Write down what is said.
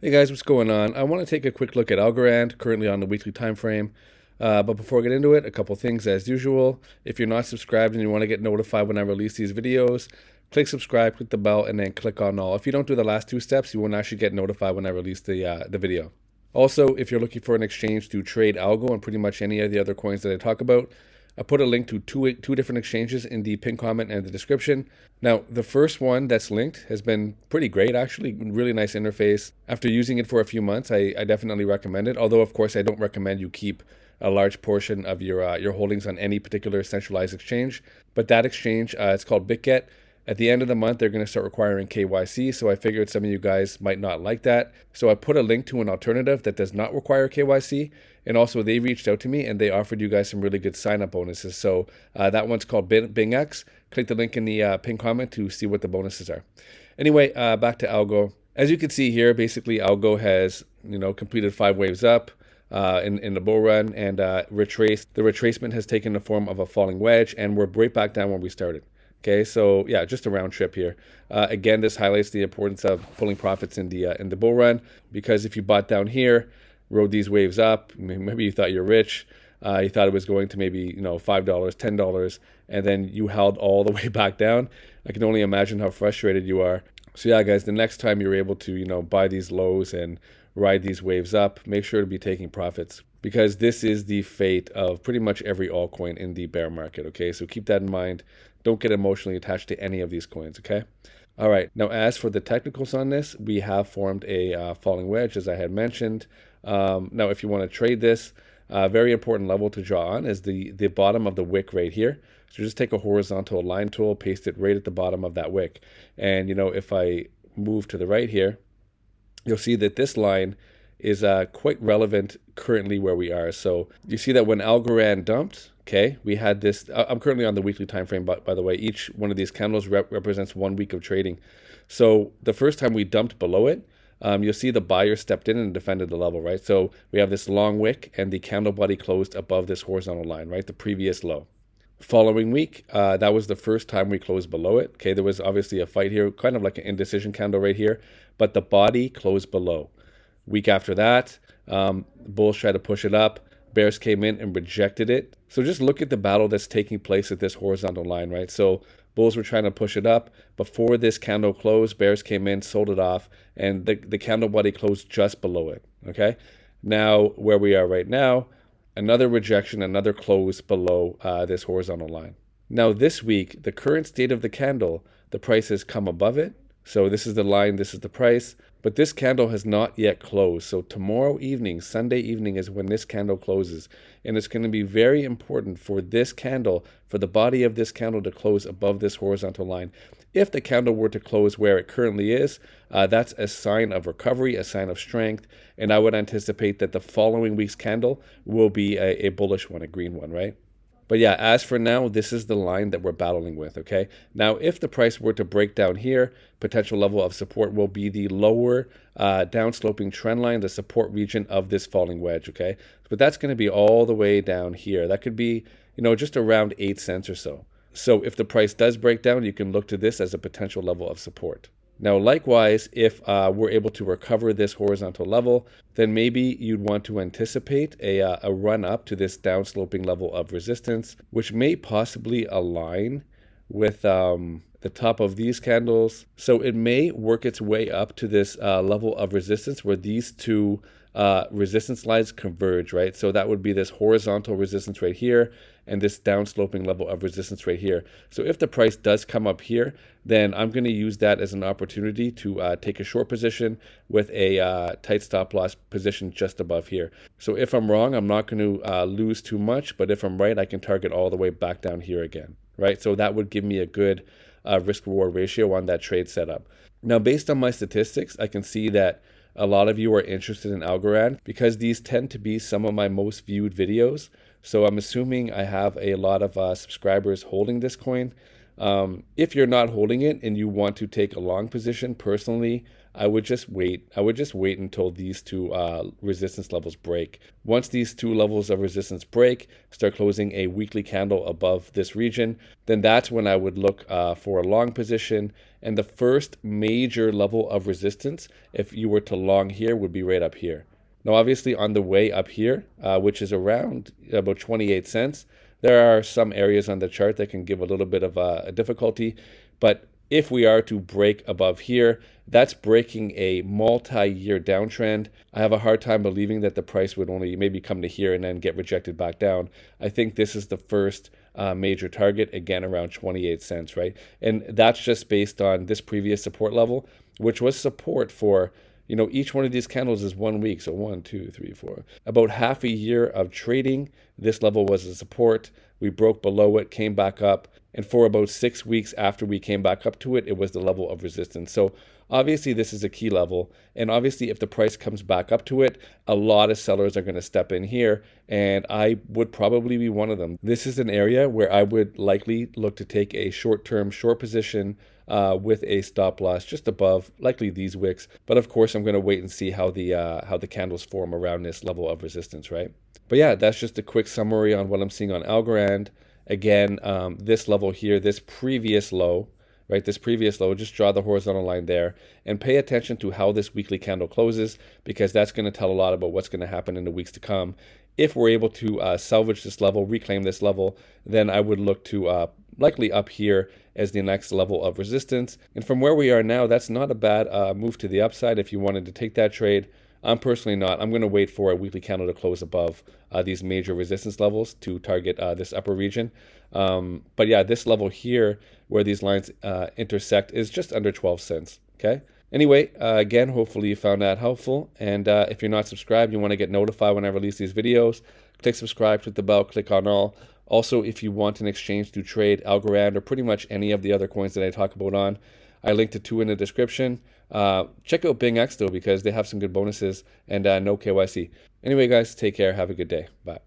Hey guys, what's going on? I want to take a quick look at Algorand, currently on the weekly time frame. But before I get into it, a couple things as usual. If you're not subscribed and you want to get notified when I release these videos, click subscribe, click the bell, and then click on all. If you don't do the last two steps, you won't actually get notified when I release the video. Also, if you're looking for an exchange to trade algo and pretty much any of the other coins that I talk about, I put a link to two different exchanges in the pinned comment and the description. Now, the first one that's linked has been pretty great, actually. Really nice interface. After using it for a few months, I definitely recommend it. Although, of course, I don't recommend you keep a large portion of your holdings on any particular centralized exchange. But that exchange, it's called BitGet. At the end of the month, they're going to start requiring KYC, so I figured some of you guys might not like that. So I put a link to an alternative that does not require KYC, and also they reached out to me and they offered you guys some really good sign-up bonuses. So that one's called BingX. Click the link in the pinned comment to see what the bonuses are. Anyway, back to Algo. As you can see here, basically Algo has completed 5 waves up. In the bull run and retraced. The retracement has taken the form of a falling wedge, and we're right back down where we started. Okay, so yeah, just a round trip here. Again, this highlights the importance of pulling profits in the bull run, because if you bought down here, rode these waves up, maybe you thought you're rich, you thought it was going to maybe $5, $10, and then you held all the way back down. I can only imagine how frustrated you are. So yeah, guys, the next time you're able to buy these lows and ride these waves up, make sure to be taking profits, because this is the fate of pretty much every altcoin in the bear market. Okay, so keep that in mind. Don't get emotionally attached to any of these coins. Okay. All right. Now, as for the technicals on this, we have formed a falling wedge, as I had mentioned. Now, if you want to trade this, very important level to draw on is the bottom of the wick right here. So just take a horizontal line tool, paste it right at the bottom of that wick. And, if I move to the right here, you'll see that this line is quite relevant currently where we are. So you see that when Algorand dumped, okay, we had this. I'm currently on the weekly time frame, by the way. Each one of these candles represents 1 week of trading. So the first time we dumped below it, you'll see the buyer stepped in and defended the level, right? So we have this long wick and the candle body closed above this horizontal line, right? The previous low. Following week, that was the first time we closed below it. Okay, there was obviously a fight here, kind of like an indecision candle right here, but the body closed below. Week after that, bulls tried to push it up. Bears came in and rejected it. So just look at the battle that's taking place at this horizontal line, right? So bulls were trying to push it up. Before this candle closed, bears came in, sold it off, and the candle body closed just below it, okay? Now, where we are right now, another rejection, another close below this horizontal line. Now, this week, the current state of the candle, the price has come above it. So this is the line, this is the price, but this candle has not yet closed. So tomorrow evening, Sunday evening, is when this candle closes. And it's going to be very important for this candle, for the body of this candle to close above this horizontal line. If the candle were to close where it currently is, that's a sign of recovery, a sign of strength. And I would anticipate that the following week's candle will be a bullish one, a green one, right? But yeah, as for now, this is the line that we're battling with, okay? Now, if the price were to break down here, potential level of support will be the lower downsloping trend line, the support region of this falling wedge, okay? But that's going to be all the way down here. That could be, just around 8 cents or so. So if the price does break down, you can look to this as a potential level of support. Now, likewise, if we're able to recover this horizontal level, then maybe you'd want to anticipate a run up to this downsloping level of resistance, which may possibly align with the top of these candles. So it may work its way up to this level of resistance where these two resistance lines converge, right? So that would be this horizontal resistance right here and this downsloping level of resistance right here. So if the price does come up here, then I'm going to use that as an opportunity to take a short position with a tight stop loss position just above here. So if I'm wrong, I'm not going to lose too much, but if I'm right, I can target all the way back down here again, right? So that would give me a good risk reward ratio on that trade setup. Now, based on my statistics, I can see that a lot of you are interested in Algorand because these tend to be some of my most viewed videos. So I'm assuming I have a lot of subscribers holding this coin. If you're not holding it and you want to take a long position, personally, I would just wait. I would just wait until these two resistance levels break. Once these two levels of resistance break, start closing a weekly candle above this region, then that's when I would look for a long position. And the first major level of resistance, if you were to long here, would be right up here. Now, obviously, on the way up here, which is around about 28 cents, there are some areas on the chart that can give a little bit of a difficulty. But if we are to break above here, that's breaking a multi-year downtrend. I have a hard time believing that the price would only maybe come to here and then get rejected back down. I think this is the first major target, again, around 28 cents, right? And that's just based on this previous support level, which was support for, each one of these candles is 1 week. So 1, 2, 3, 4. About half a year of trading, this level was a support. We broke below it, came back up. And for about 6 weeks after we came back up to it, it was the level of resistance. So obviously this is a key level. And obviously if the price comes back up to it, a lot of sellers are going to step in here. And I would probably be one of them. This is an area where I would likely look to take a short-term short position with a stop loss just above, likely these wicks. But of course, I'm going to wait and see how the candles form around this level of resistance, right? But yeah, that's just a quick summary on what I'm seeing on Algorand. Again, this level here, this previous low, right? This previous low, just draw the horizontal line there and pay attention to how this weekly candle closes, because that's going to tell a lot about what's going to happen in the weeks to come. If we're able to salvage this level, reclaim this level, then I would look to likely up here as the next level of resistance. And from where we are now, that's not a bad move to the upside if you wanted to take that trade. I'm personally not. I'm going to wait for a weekly candle to close above these major resistance levels to target this upper region. But yeah, this level here where these lines intersect is just under 12 cents. Okay. Anyway, again, hopefully you found that helpful. And if you're not subscribed, you want to get notified when I release these videos, click subscribe, click the bell, click on all. Also, if you want an exchange to trade Algorand or pretty much any of the other coins that I talk about on, I linked to 2 in the description. Check out BingX though, because they have some good bonuses and no KYC. Anyway, guys, take care. Have a good day. Bye.